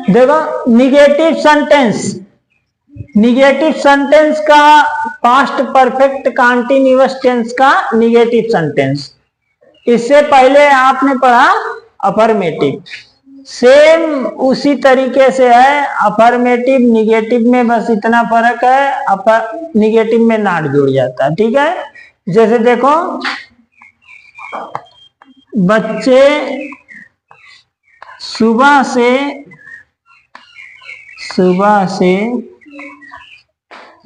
देखो negative sentence का past perfect continuous tense का निगेटिव सेंटेंस। इससे पहले आपने पढ़ा अफर्मेटिव, सेम उसी तरीके से है। अफर्मेटिव निगेटिव में बस इतना फर्क है, निगेटिव में नॉट जुड़ जाता है। ठीक है, जैसे देखो बच्चे सुबह से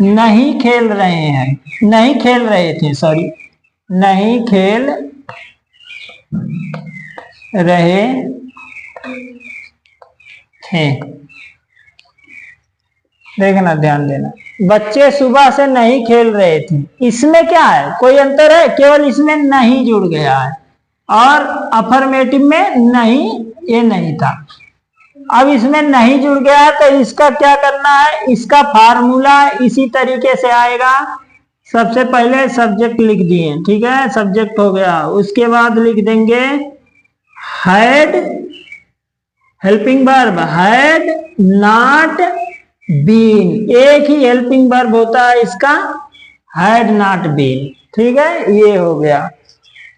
नहीं खेल रहे हैं, नहीं खेल रहे थे, सॉरी, नहीं खेल रहे थे। देखना, ध्यान देना, बच्चे सुबह से नहीं खेल रहे थे, इसमें क्या है, कोई अंतर है? केवल इसमें नहीं जुड़ गया है, और अफर्मेटिव में नहीं, ये नहीं था। अब इसमें नहीं जुड़ गया है तो इसका क्या करना है, इसका फार्मूला इसी तरीके से आएगा। सबसे पहले सब्जेक्ट लिख दिए, ठीक है, सब्जेक्ट हो गया। उसके बाद लिख देंगे had, helping verb had not been, एक ही हेल्पिंग वर्ब होता है इसका, हैड नॉट बीन। ठीक है, ये हो गया।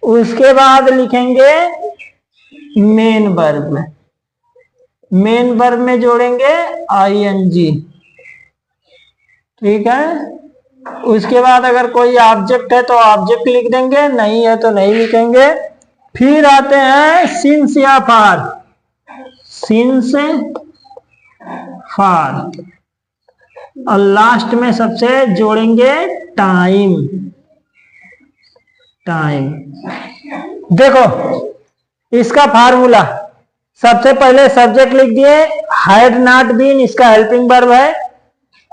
उसके बाद लिखेंगे मेन वर्ब, मेन वर्ब में जोड़ेंगे आईएनजी। ठीक है, उसके बाद अगर कोई ऑब्जेक्ट है तो ऑब्जेक्ट लिख देंगे, नहीं है तो नहीं लिखेंगे। फिर आते हैं सिंस या फॉर, सिंस फॉर, और लास्ट में सबसे जोड़ेंगे टाइम, टाइम। देखो इसका फार्मूला, सबसे पहले सब्जेक्ट लिख दिए, हैड नॉट बीन इसका हेल्पिंग वर्ब है,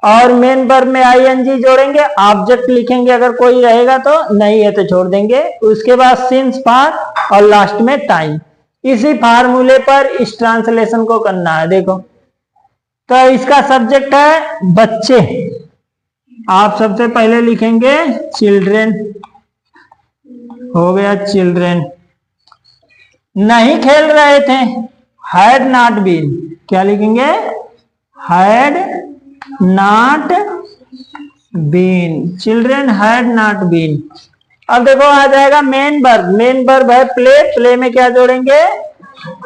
और मेन वर्ब में आईएनजी जोड़ेंगे, ऑब्जेक्ट लिखेंगे अगर कोई रहेगा तो, नहीं है तो छोड़ देंगे। उसके बाद सिंस फॉर, और लास्ट में टाइम। इसी फार्मूले पर इस ट्रांसलेशन को करना है। देखो तो इसका सब्जेक्ट है बच्चे, आप सबसे पहले लिखेंगे चिल्ड्रेन, हो गया चिल्ड्रेन। नहीं खेल रहे थे, हैड नॉट बीन, क्या लिखेंगे, had not been, children had not been. अब देखो आ जाएगा मेन वर्ब, मेन वर्ब है प्ले, प्ले में क्या जोड़ेंगे,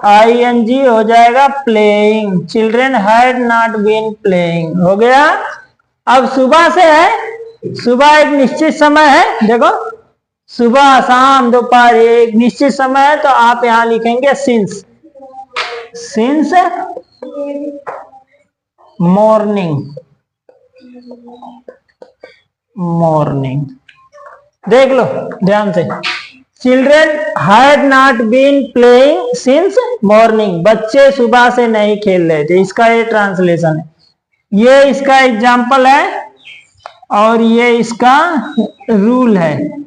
आईएनजी, हो जाएगा playing, children had not been playing, हो गया। अब सुबह से है, सुबह एक निश्चित समय है, देखो सुबह शाम दोपहर एक निश्चित समय है, तो आप यहां लिखेंगे सिंस, सिंस मॉर्निंग, मॉर्निंग। देख लो ध्यान से, children had not been playing since morning, बच्चे सुबह से नहीं खेल रहे थे, इसका ये ट्रांसलेशन है। ये इसका एग्जाम्पल है, और ये इसका रूल है,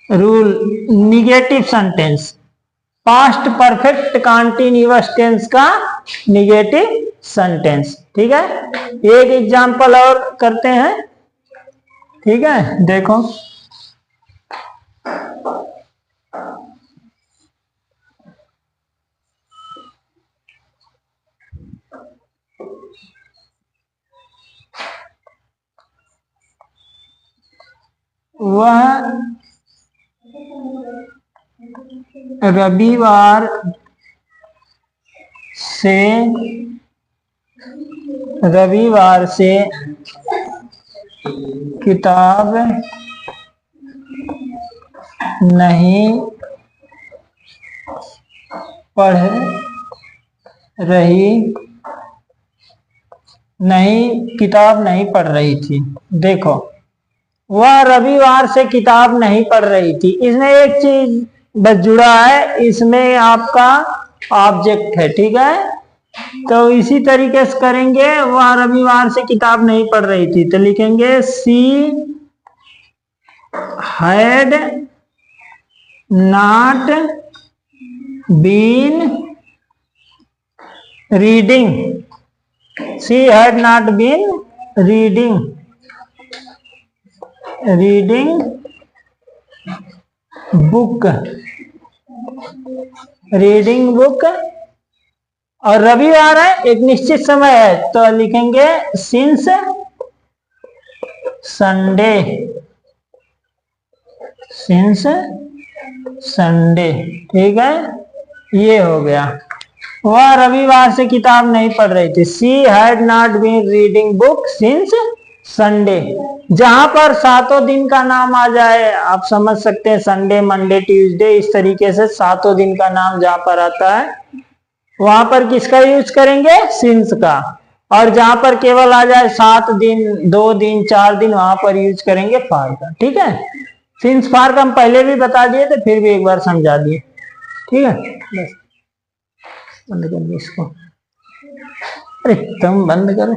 rule negative sentence, past perfect continuous tense का निगेटिव सेंटेंस। ठीक है, एक एग्जाम्पल और करते हैं। ठीक है, देखो वह रविवार से किताब नहीं पढ़ रही, किताब नहीं पढ़ रही थी। देखो वह रविवार से किताब नहीं पढ़ रही थी, इसमें एक चीज बस जुड़ा है, इसमें आपका ऑब्जेक्ट है। ठीक है, तो इसी तरीके से करेंगे, वह रविवार से किताब नहीं पढ़ रही थी, तो लिखेंगे she had not been reading, she had not been reading book, reading book और रविवार है, एक निश्चित समय है, तो लिखेंगे सिंस संडे, सिंस संडे। ठीक है, ये हो गया। वह रविवार से किताब नहीं पढ़ रही थी। She had not been reading book since Sunday. जहां पर सातों दिन का नाम आ जाए, आप समझ सकते हैं, संडे, मंडे, ट्यूसडे, इस तरीके से सातों दिन का नाम जहां पर आता है वहां पर किसका यूज करेंगे? सिंस का। और जहां पर केवल आ जाए 7 दिन, 2 दिन, 4 दिन, वहां पर यूज करेंगे फार का। ठीक है, सिंस फार का हम पहले भी बता दिए थे, फिर भी एक बार समझा दिए। ठीक है, बस बंद कर दो इसको। अरे तुम बंद करो।